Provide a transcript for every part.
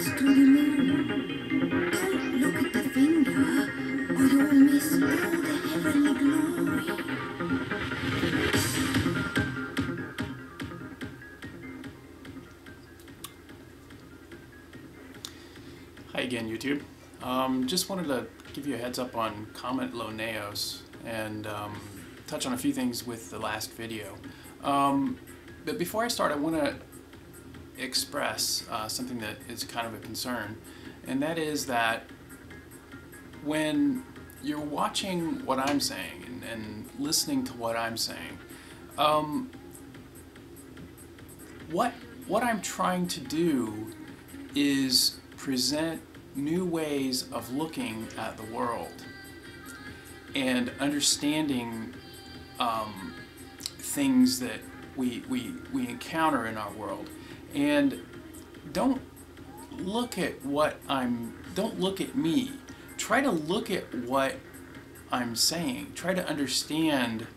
points to the moon. Don't look at the finger, or you'll miss all the heavenly glory. Hi again, YouTube. Just wanted to give you a heads up on Comet Lo Neos and touch on a few things with the last video. But before I start, I want to express something that is kind of a concern, and that is that when you're watching what I'm saying and listening to what I'm saying, what I'm trying to do is present new ways of looking at the world and understanding things that we encounter in our world. And don't look at don't look at me. Try to look at what I'm saying. Try to understand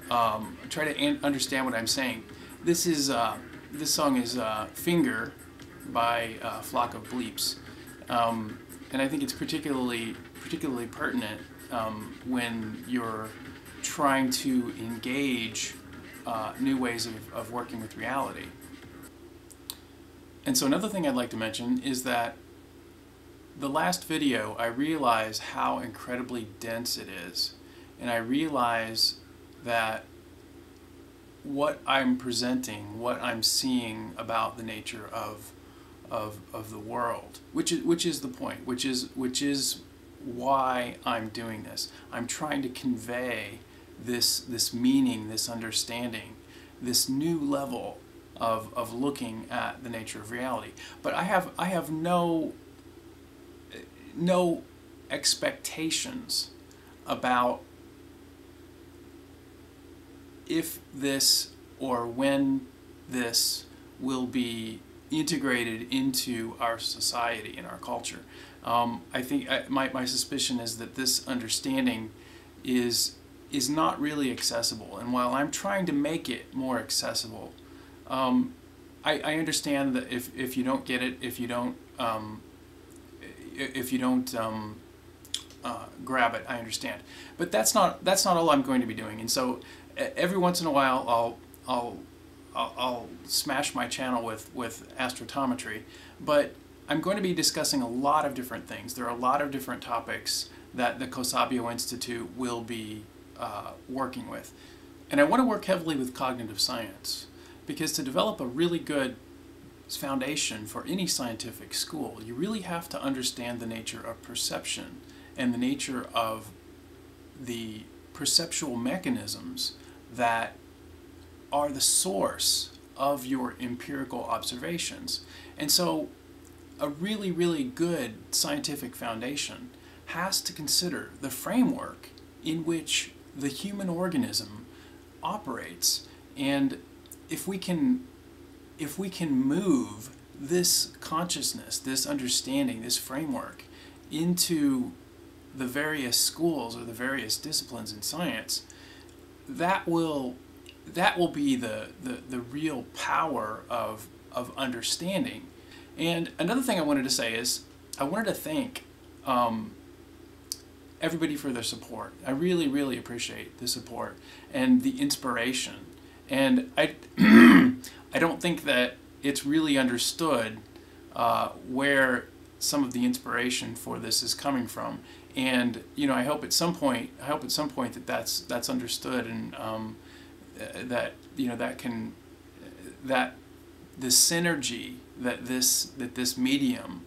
understand what I'm saying. This song is Finger by Flock of Bleeps. And I think it's particularly pertinent when you're trying to engage new ways of working with reality. And so another thing I'd like to mention is that the last video, I realize how incredibly dense it is, and I realize that what I'm presenting, what I'm seeing about the nature of the world, which is the point, which is why I'm doing this. I'm trying to convey this meaning, this understanding, this new level of looking at the nature of reality. But I have no expectations about if this or when this will be integrated into our society and our culture. I think my suspicion is that this understanding is not really accessible, and while I'm trying to make it more accessible, I understand that if you don't get it, if you don't grab it, I understand. But that's not all I'm going to be doing. And so every once in a while I'll smash my channel with astrotometry, but I'm going to be discussing a lot of different things. There are a lot of different topics that the Kosabio Institute will be working with. And I want to work heavily with cognitive science, because to develop a really good foundation for any scientific school, you really have to understand the nature of perception and the nature of the perceptual mechanisms that are the source of your empirical observations. And so a really, really good scientific foundation has to consider the framework in which the human organism operates. And if we can move this consciousness, this understanding, this framework into the various schools or the various disciplines in science, that will be the real power of understanding. And another thing I wanted to say is I wanted to thank everybody for their support. I really, really appreciate the support and the inspiration. And I I don't think that it's really understood where some of the inspiration for this is coming from. And I hope at some point that that's understood, and that that the synergy that this medium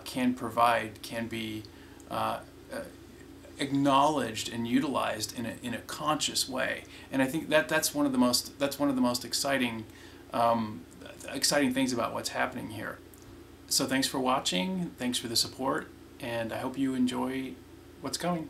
can provide can be acknowledged and utilized in a conscious way. And I think that's one of the most exciting things about what's happening here. So thanks for watching, thanks for the support, and I hope you enjoy what's coming.